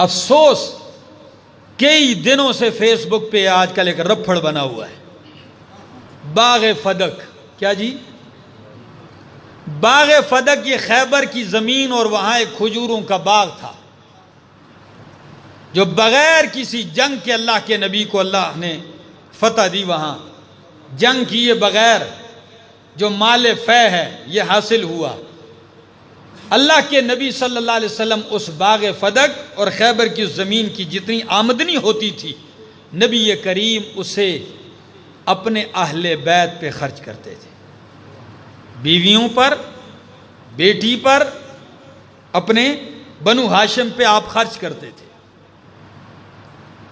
افسوس کئی دنوں سے فیس بک پہ آج کل ایک رپھڑ بنا ہوا ہے، باغ فدق. کیا جی؟ باغ فدق یہ خیبر کی زمین اور وہاں ایک کھجوروں کا باغ تھا جو بغیر کسی جنگ کے اللہ کے نبی کو اللہ نے فتح دی. وہاں جنگ کیے بغیر جو مال فہ ہے یہ حاصل ہوا. اللہ کے نبی صلی اللہ علیہ وسلم اس باغ فدق اور خیبر کی زمین کی جتنی آمدنی ہوتی تھی نبی کریم اسے اپنے اہل بیت پہ خرچ کرتے تھے، بیویوں پر، بیٹی پر، اپنے بنو ہاشم پہ آپ خرچ کرتے تھے.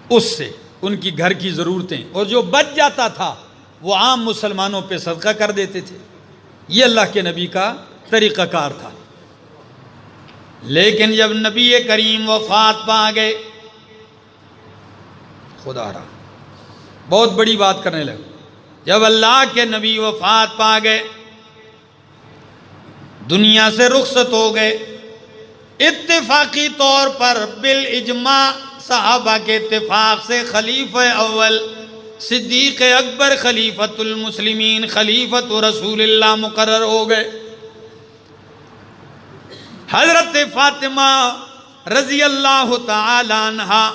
اس سے ان کی گھر کی ضرورتیں اور جو بچ جاتا تھا وہ عام مسلمانوں پہ صدقہ کر دیتے تھے. یہ اللہ کے نبی کا طریقہ کار تھا. لیکن جب نبی کریم وفات پا گئے، خدا را بہت بڑی بات کرنے لگے، جب اللہ کے نبی وفات پا گئے، دنیا سے رخصت ہو گئے، اتفاقی طور پر بالاجماع صحابہ کے اتفاق سے خلیفہ اول صدیق اکبر خلیفۃ المسلمین خلیفۃ رسول اللہ مقرر ہو گئے. حضرت فاطمہ رضی اللہ تعالی عنہا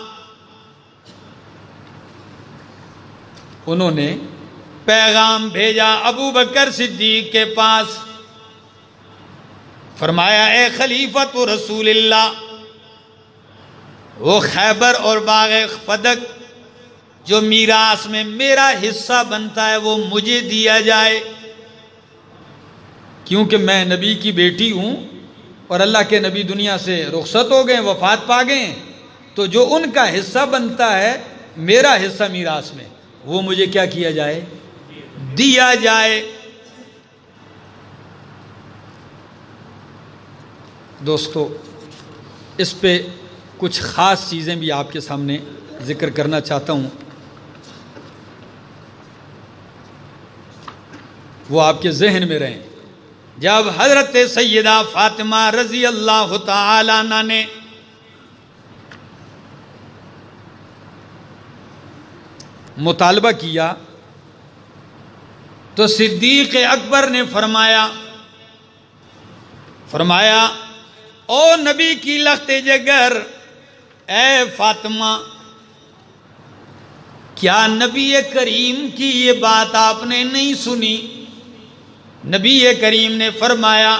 انہوں نے پیغام بھیجا ابو بکر صدیق کے پاس، فرمایا اے خلیفۃ رسول اللہ، وہ خیبر اور باغ فدق جو میراث میں میرا حصہ بنتا ہے وہ مجھے دیا جائے، کیونکہ میں نبی کی بیٹی ہوں اور اللہ کے نبی دنیا سے رخصت ہو گئے، وفات پا گئے، تو جو ان کا حصہ بنتا ہے میرا حصہ میراث میں وہ مجھے کیا کیا جائے؟ دیا جائے. دوستو اس پہ کچھ خاص چیزیں بھی آپ کے سامنے ذکر کرنا چاہتا ہوں، وہ آپ کے ذہن میں رہیں. جب حضرت سیدہ فاطمہ رضی اللہ تعالی عنہ نے مطالبہ کیا تو صدیق اکبر نے فرمایا او نبی کی لخت جگر، اے فاطمہ، کیا نبی کریم کی یہ بات آپ نے نہیں سنی؟ نبی کریم نے فرمایا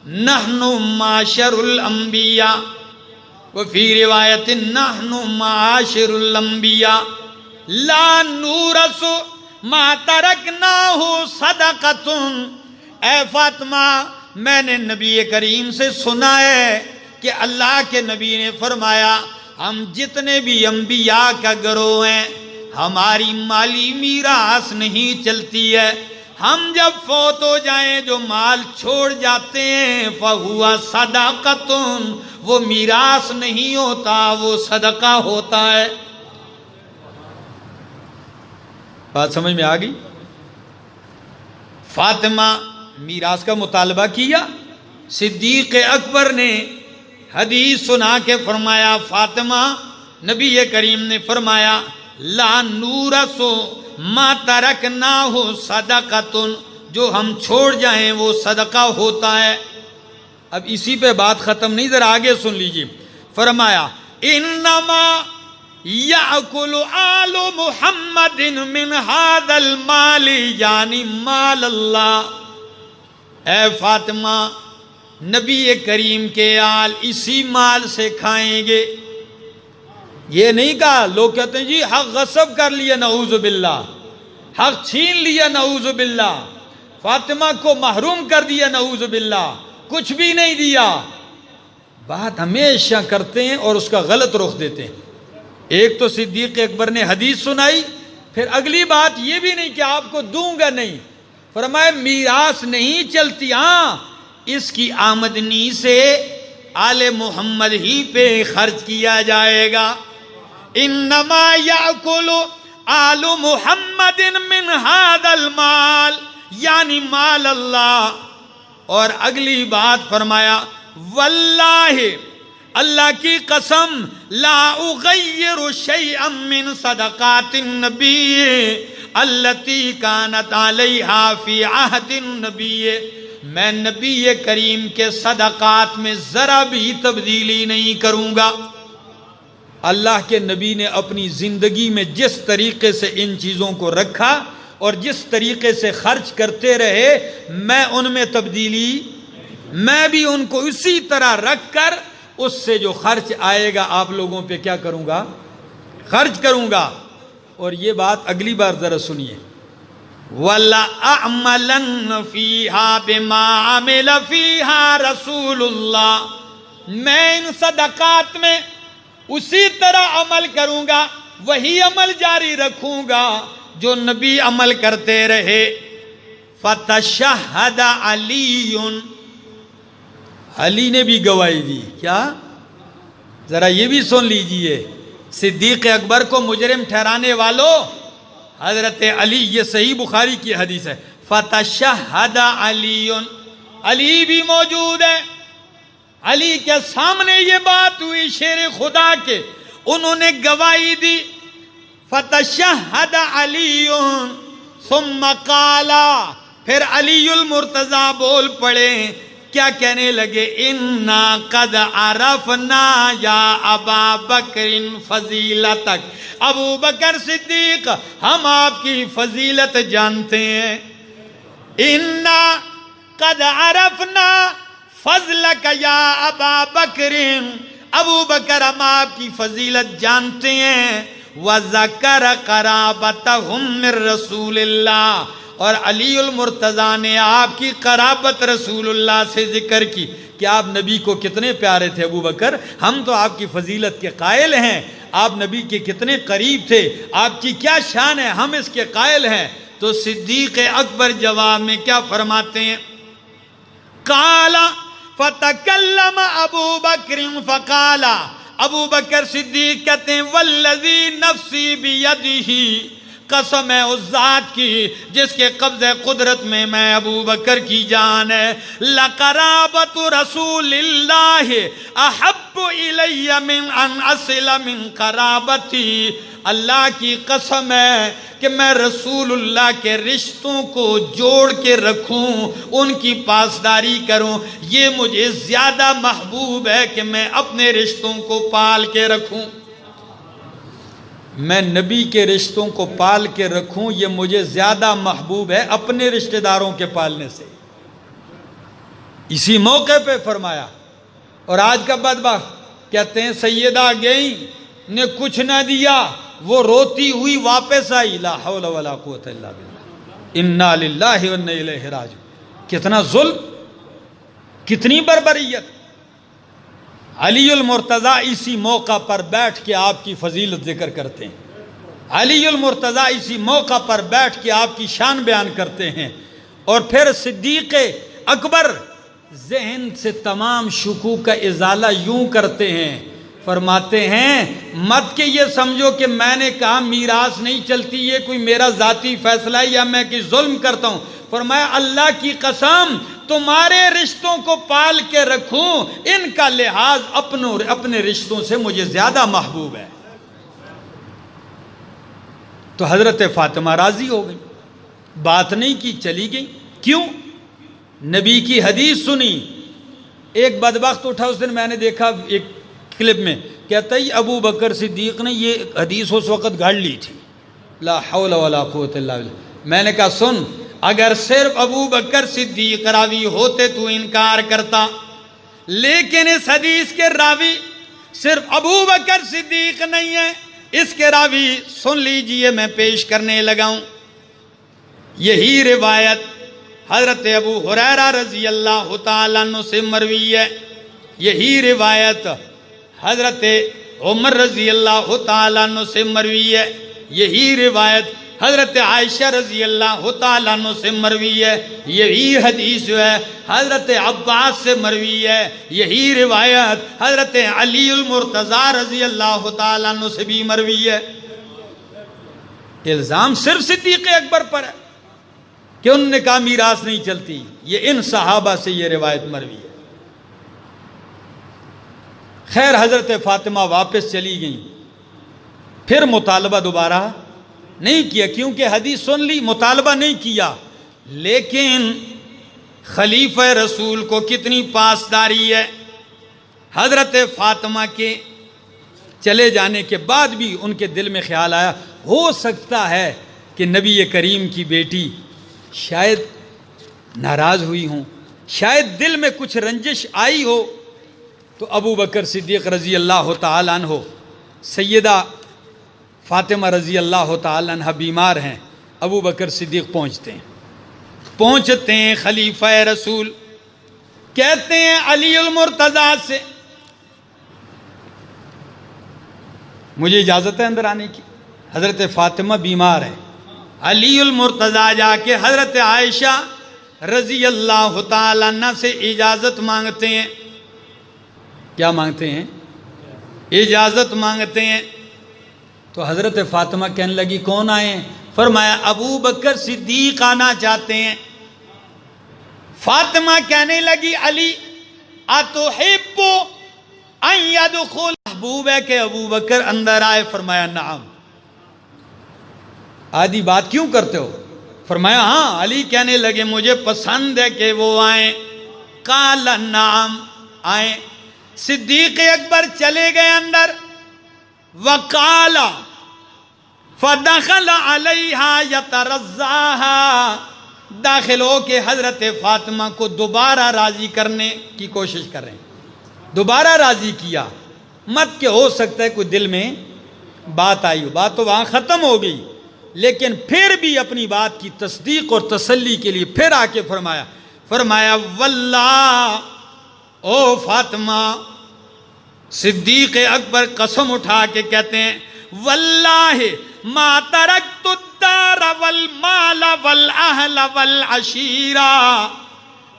نحن معاشر الانبیاء، وفی روایت نحن معاشر الانبیاء لا نورث ما ترکناہ صدقۃ. اے فاطمہ، میں نے نبی کریم سے سنا ہے کہ اللہ کے نبی نے فرمایا ہم جتنے بھی انبیاء کا گروہ ہیں ہماری مالی میراث نہیں چلتی ہے، ہم جب فوت ہو جائیں جو مال چھوڑ جاتے ہیں فہو صدقۃ، وہ میراث نہیں ہوتا، وہ صدقہ ہوتا ہے. بات سمجھ میں آ گئی؟ فاطمہ میراث کا مطالبہ کیا، صدیق اکبر نے حدیث سنا کے فرمایا فاطمہ، نبی کریم نے فرمایا لا نورث ما ترکناہ صدقۃ، جو ہم چھوڑ جائیں وہ صدقہ ہوتا ہے. اب اسی پہ بات ختم نہیں، ذرا آگے سن لیجیے. فرمایا انما یأکل آل محمد من ھذا المال، یعنی مال اللہ. اے فاطمہ، نبی کریم کے آل اسی مال سے کھائیں گے. یہ نہیں کہا، لوگ کہتے ہیں جی حق غصب کر لیا، نعوذ باللہ، حق چھین لیا، نعوذ باللہ، فاطمہ کو محروم کر دیا، نعوذ باللہ، کچھ بھی نہیں دیا. بات ہمیشہ کرتے ہیں اور اس کا غلط رخ دیتے ہیں. ایک تو صدیق اکبر نے حدیث سنائی، پھر اگلی بات یہ بھی نہیں کہ آپ کو دوں گا نہیں، فرمایا میراث نہیں چلتی، ہاں اس کی آمدنی سے آل محمد ہی پہ خرچ کیا جائے گا. انما یاکل آل محمد من ھذا المال، یعنی مال اللہ. اور اگلی بات فرمایا واللہ اللہ کی قسم لا اغیر شیئا من صدقات النبی التی کانت علیہا فی عہد النبی، میں نبی کریم کے صدقات میں ذرا بھی تبدیلی نہیں کروں گا۔ اللہ کے نبی نے اپنی زندگی میں جس طریقے سے ان چیزوں کو رکھا اور جس طریقے سے خرچ کرتے رہے، میں ان میں تبدیلی، میں بھی ان کو اسی طرح رکھ کر اس سے جو خرچ آئے گا آپ لوگوں پہ کیا کروں گا؟ خرچ کروں گا۔ اور یہ بات اگلی بار ذرا سنیے، وَلَأَعْمَلَنَّ فِيهَا بِمَا عَمِلَ فِيهَا رَسُولُ اللَّهِ، میں ان صدقات میں اسی طرح عمل کروں گا، وہی عمل جاری رکھوں گا جو نبی عمل کرتے رہے۔ فَتَشَهَّدَ عَلِيٌّ، علی نے بھی گواہی دی۔ کیا؟ ذرا یہ بھی سن لیجئے، صدیق اکبر کو مجرم ٹھہرانے والوں حضرت علی، یہ صحیح بخاری کی حدیث ہے۔ فَتَشَهَّدَ عَلِيٌّ، علی بھی موجود ہے، علی کے سامنے یہ بات ہوئی شیر خدا کے، انہوں نے گواہی دی۔ فَتَشَهَّدَ عَلِيٌّ ثُمَّ قَالَ، پھر علی المرتضیٰ بول پڑے، کیا کہنے لگے؟ اِنَّا قَدْ عَرَفْنَا یا ابا بکر فضیلتک، ابو بکر صدیق ہم آپ کی فضیلت جانتے ہیں۔ اِنَّا قَدْ عَرَفْنَا فضلک یا ابا بکر، ابو بکر ہم آپ کی فضیلت جانتے ہیں۔ وَذَكَرَ قَرَابَتَهُم مِّن رسول اللہ، اور علی المرتضیٰ نے آپ کی قرابت رسول اللہ سے ذکر کی کہ آپ نبی کو کتنے پیارے تھے ابو بکر، ہم تو آپ کی فضیلت کے قائل ہیں، آپ نبی کے کتنے قریب تھے، آپ کی کیا شان ہے، ہم اس کے قائل ہیں۔ تو صدیق اکبر جواب میں کیا فرماتے ہیں؟ قال فتکلم ابو بکر فقال، ابو بکر صدیق کہتے ہیں والذی نفسی بیدہ، قسم ہے اس ذات کی جس کے قبضہ قدرت میں ابو بکر کی جان ہے، لقرابت رسول اللہ احب الی من ان اصل من قرابتی، اللہ کی قسم ہے کہ میں رسول اللہ کے رشتوں کو جوڑ کے رکھوں، ان کی پاسداری کروں، یہ مجھے زیادہ محبوب ہے کہ میں اپنے رشتوں کو پال کے رکھوں، میں نبی کے رشتوں کو پال کے رکھوں، یہ مجھے زیادہ محبوب ہے اپنے رشتہ داروں کے پالنے سے۔ اسی موقع پہ فرمایا۔ اور آج کا بدبخت کہتے ہیں سیدہ گئی نے کچھ نہ دیا، وہ روتی ہوئی واپس آئی، لا حول ولا قوت الا باللہ، انا للہ و انا الیہ راجعون۔ کتنا ظلم، کتنی بربریت۔ علی المرتضیٰ اسی موقع پر بیٹھ کے آپ کی فضیلت ذکر کرتے ہیں، علی المرتضیٰ اسی موقع پر بیٹھ کے آپ کی شان بیان کرتے ہیں۔ اور پھر صدیق اکبر ذہن سے تمام شکوک کا ازالہ یوں کرتے ہیں، فرماتے ہیں مت کہ یہ سمجھو کہ میں نے کہا میراث نہیں چلتی، یہ کوئی میرا ذاتی فیصلہ ہے یا میں کوئی ظلم کرتا ہوں۔ فرمایا اللہ کی قسم تمہارے رشتوں کو پال کے رکھوں، ان کا لحاظ اپنے رشتوں سے مجھے زیادہ محبوب ہے۔ تو حضرت فاطمہ راضی ہو گئی، بات نہیں کی، چلی گئی۔ کیوں؟ نبی کی حدیث سنی۔ ایک بدبخت اٹھا اس دن، میں نے دیکھا ایک کلپ میں، کہتا ہے ابو بکر صدیق نے یہ حدیث اس وقت گھڑ لی تھی، لا حول ولا قوت الا باللہ۔ میں نے کہا سن، اگر صرف ابو بکر صدیق راوی ہوتے تو انکار کرتا، لیکن اس حدیث کے راوی صرف ابو بکر صدیق نہیں ہے، اس کے راوی سن لیجئے، میں پیش کرنے لگا ہوں۔ یہی روایت حضرت ابو ہریرہ رضی اللہ تعالیٰ عنہ سے مروی ہے، یہی روایت حضرت عمر رضی اللہ تعالیٰ عنہ سے مروی ہے، یہی روایت حضرت عائشہ رضی اللہ تعالیٰ عنہ سے مروی ہے، یہی حدیث جو ہے حضرت عباس سے مروی ہے، یہی روایت حضرت علی المرتضیٰ رضی اللہ تعالیٰ عنہ سے بھی مروی ہے۔ الزام صرف صدیق اکبر پر ہے کہ انہوں نے کہا میراث نہیں چلتی، یہ ان صحابہ سے یہ روایت مروی ہے۔ خیر حضرت فاطمہ واپس چلی گئیں، پھر مطالبہ دوبارہ نہیں کیا، کیونکہ حدیث سن لی، مطالبہ نہیں کیا، لیکن خلیفہ رسول کو کتنی پاسداری ہے۔ حضرت فاطمہ کے چلے جانے کے بعد بھی ان کے دل میں خیال آیا ہو سکتا ہے کہ نبی کریم کی بیٹی شاید ناراض ہوئی ہوں، شاید دل میں کچھ رنجش آئی ہو۔ تو ابو بکر صدیق رضی اللہ تعالیٰ عنہ، سیدہ فاطمہ رضی اللہ تعالیٰ عنہ بیمار ہیں، ابو بکر صدیق پہنچتے ہیں خلیفہ رسول، کہتے ہیں علی المرتضیٰ سے مجھے اجازت ہے اندر آنے کی، حضرت فاطمہ بیمار ہے۔ علی المرتضیٰ جا کے حضرت عائشہ رضی اللہ تعالیٰ عنہ سے اجازت مانگتے ہیں۔ کیا مانگتے ہیں؟ اجازت مانگتے ہیں۔ تو حضرت فاطمہ کہنے لگی کون آئے ہیں؟ فرمایا ابو بکر صدیق آنا چاہتے ہیں۔ فاطمہ کہنے لگی علی اتحب ان يدخل، محبوب ہے کہ ابو بکر اندر آئے؟ فرمایا نعم۔ آدھی بات کیوں کرتے ہو؟ فرمایا ہاں۔ علی کہنے لگے مجھے پسند ہے کہ وہ آئیں۔ قال نعم، آئیں۔ صدیق اکبر چلے گئے اندر، وقال فدخل علیہا یترضاہا، داخل ہو کے حضرت فاطمہ کو دوبارہ راضی کرنے کی کوشش کر رہے ہیں، دوبارہ راضی کیا، مت کہ ہو سکتا ہے کوئی دل میں بات آئی ہو، بات تو وہاں ختم ہو گئی، لیکن پھر بھی اپنی بات کی تصدیق اور تسلی کے لیے پھر آ کے فرمایا واللہ، او فاطمہ، صدیق اکبر قسم اٹھا کے کہتے ہیں واللہ ما ترکت الدار والمال والاہل والعشیرہ،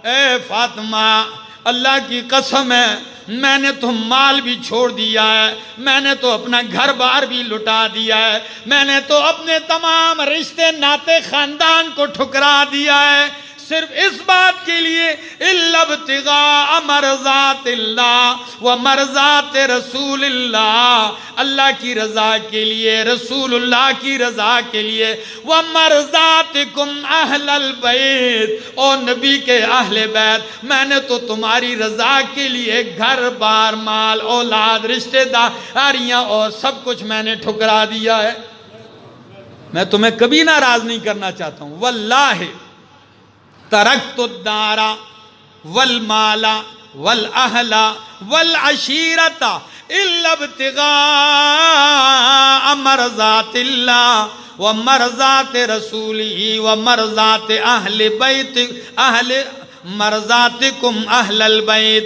اے فاطمہ اللہ کی قسم ہے میں نے تو مال بھی چھوڑ دیا ہے، میں نے تو اپنا گھر بار بھی لٹا دیا ہے، میں نے تو اپنے تمام رشتے ناتے خاندان کو ٹھکرا دیا ہے، صرف اس بات کے لیے الا ابتغاء مرضات اللہ و مرضات رسول اللہ، اللہ کی رضا کے لیے، رسول اللہ کی رضا کے لیے، و مرضاتکم اہل البیت، اور نبی کے اہل بیت، میں نے تو تمہاری رضا کے لیے گھر بار مال اولاد رشتہ داریاں اور سب کچھ میں نے ٹھکرا دیا ہے، میں تمہیں کبھی ناراض نہیں کرنا چاہتا ہوں۔ واللہ ترکت الدار والمال والاہل والعشیرۃ الا ابتغاء مرضات اللہ ومرضات رسولہ ومرضات اہل بیت اہل مرضاتکم اہل البیت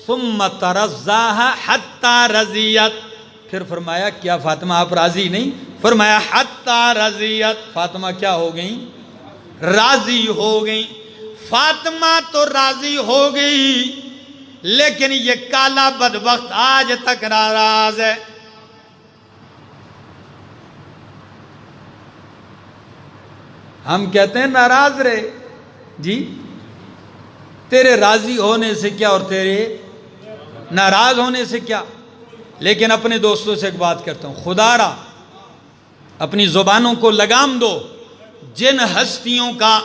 ثم ترضاها حتی رضیت۔ پھر فرمایا کیا فاطمہ آپ راضی نہیں؟ فرمایا حتی رضیت، فاطمہ کیا ہو گئیں؟ راضی ہو گئی۔ فاطمہ تو راضی ہو گئی، لیکن یہ کالا بدبخت آج تک ناراض ہے۔ ہم کہتے ہیں ناراض رہے، جی تیرے راضی ہونے سے کیا اور تیرے ناراض ہونے سے کیا؟ لیکن اپنے دوستوں سے ایک بات کرتا ہوں، خدا را اپنی زبانوں کو لگام دو۔ جن ہستیوں کا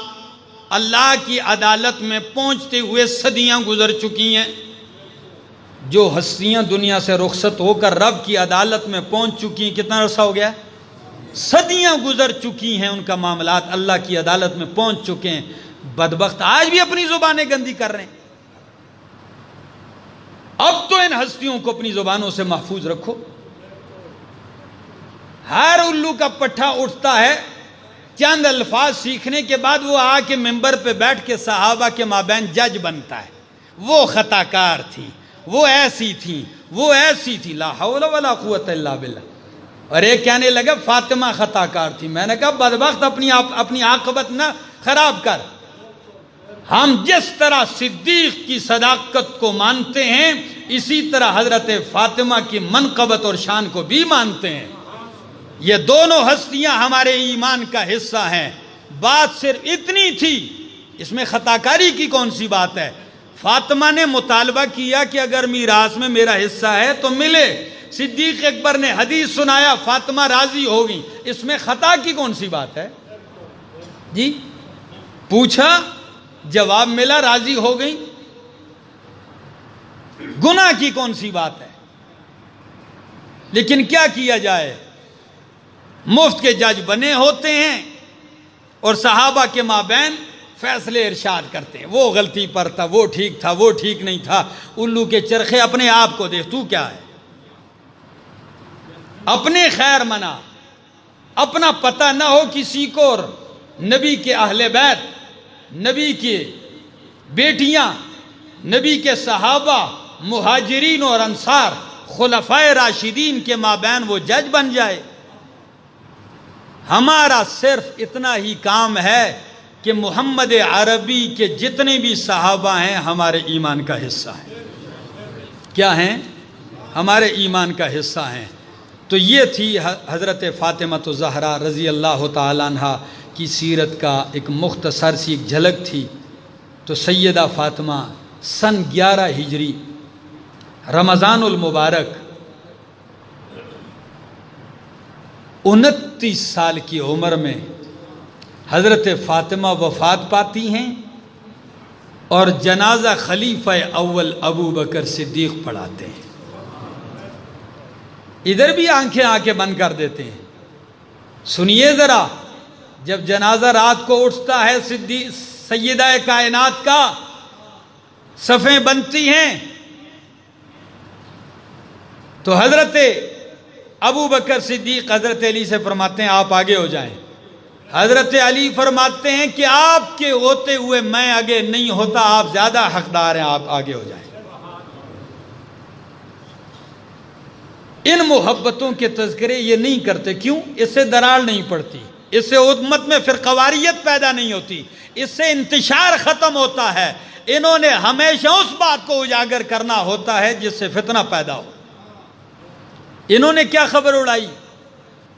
اللہ کی عدالت میں پہنچتے ہوئے صدیاں گزر چکی ہیں، جو ہستیاں دنیا سے رخصت ہو کر رب کی عدالت میں پہنچ چکی ہیں، کتنا عرصہ ہو گیا؟ صدیاں گزر چکی ہیں، ان کا معاملات اللہ کی عدالت میں پہنچ چکے ہیں، بدبخت آج بھی اپنی زبانیں گندی کر رہے ہیں۔ اب تو ان ہستیوں کو اپنی زبانوں سے محفوظ رکھو۔ ہر الو کا پٹھا اٹھتا ہے، چند الفاظ سیکھنے کے بعد وہ آ کے ممبر پہ بیٹھ کے صحابہ کے مابین جج بنتا ہے، وہ خطا کار تھی، وہ ایسی تھی، وہ ایسی تھی، لا حول ولا قوت الا باللہ۔ اور ایک کہنے لگا فاطمہ خطا کار تھی، میں نے کہا بدبخت اپنی عاقبت نہ خراب کر۔ ہم جس طرح صدیق کی صداقت کو مانتے ہیں، اسی طرح حضرت فاطمہ کی منقبت اور شان کو بھی مانتے ہیں۔ یہ دونوں ہستیاں ہمارے ایمان کا حصہ ہیں۔ بات صرف اتنی تھی، اس میں خطا کاری کی کون سی بات ہے؟ فاطمہ نے مطالبہ کیا کہ اگر میراث میں میرا حصہ ہے تو ملے. صدیق اکبر نے حدیث سنایا, فاطمہ راضی ہو گئی. اس میں خطا کی کون سی بات ہے جی؟ پوچھا, جواب ملا, راضی ہو گئی. گناہ کی کون سی بات ہے؟ لیکن کیا کیا جائے, مفت کے جج بنے ہوتے ہیں اور صحابہ کے مابین فیصلے ارشاد کرتے ہیں. وہ غلطی پر تھا, وہ ٹھیک تھا, وہ ٹھیک نہیں تھا. الو کے چرخے, اپنے آپ کو دیکھ, تو کیا ہے؟ اپنے خیر منا, اپنا پتہ نہ ہو کسی کو. اور نبی کے اہل بیت, نبی کی بیٹیاں, نبی کے صحابہ, مہاجرین اور انصار, خلفائے راشدین کے مابین وہ جج بن جائے. ہمارا صرف اتنا ہی کام ہے کہ محمد عربی کے جتنے بھی صحابہ ہیں ہمارے ایمان کا حصہ ہیں. کیا ہیں؟ ہمارے ایمان کا حصہ ہیں. تو یہ تھی حضرت فاطمہ الزہرا رضی اللہ تعالیٰ عنہ کی سیرت کا ایک مختصر سی ایک جھلک تھی. تو سیدہ فاطمہ سن 11 ہجری رمضان المبارک 29 سال کی عمر میں حضرت فاطمہ وفات پاتی ہیں اور جنازہ خلیفہ اول ابو بکر صدیق پڑھاتے ہیں. ادھر بھی آنکھیں بند کر دیتے ہیں. سنیے ذرا, جب جنازہ رات کو اٹھتا ہے سیدہ کائنات کا, صفیں بنتی ہیں, تو حضرت ابو بکر صدیق حضرت علی سے فرماتے ہیں آپ آگے ہو جائیں. حضرت علی فرماتے ہیں کہ آپ کے ہوتے ہوئے میں آگے نہیں ہوتا, آپ زیادہ حقدار ہیں, آپ آگے ہو جائیں. ان محبتوں کے تذکرے یہ نہیں کرتے. کیوں؟ اس سے درار نہیں پڑتی, اس سے امت میں فرقواریت پیدا نہیں ہوتی, اس سے انتشار ختم ہوتا ہے. انہوں نے ہمیشہ اس بات کو اجاگر کرنا ہوتا ہے جس سے فتنہ پیدا ہو. انہوں نے کیا خبر اڑائی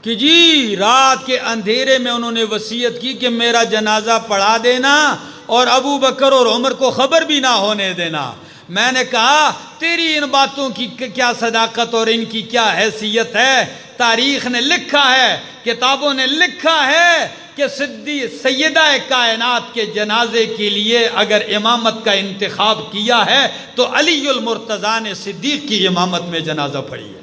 کہ جی رات کے اندھیرے میں انہوں نے وصیت کی کہ میرا جنازہ پڑھا دینا اور ابو بکر اور عمر کو خبر بھی نہ ہونے دینا. میں نے کہا تیری ان باتوں کی کیا صداقت اور ان کی کیا حیثیت ہے؟ تاریخ نے لکھا ہے, کتابوں نے لکھا ہے کہ سیدہ کائنات کے جنازے کے لیے اگر امامت کا انتخاب کیا ہے تو علی المرتضیٰ نے صدیق کی امامت میں جنازہ پڑھی ہے.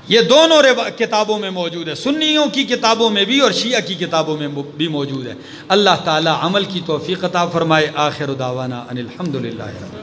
یہ دونوں کتابوں میں موجود ہے, سنیوں کی کتابوں میں بھی اور شیعہ کی کتابوں میں بھی موجود ہے. اللہ تعالی عمل کی توفیق عطا فرمائے. آخر دعوانا ان الحمدللہ.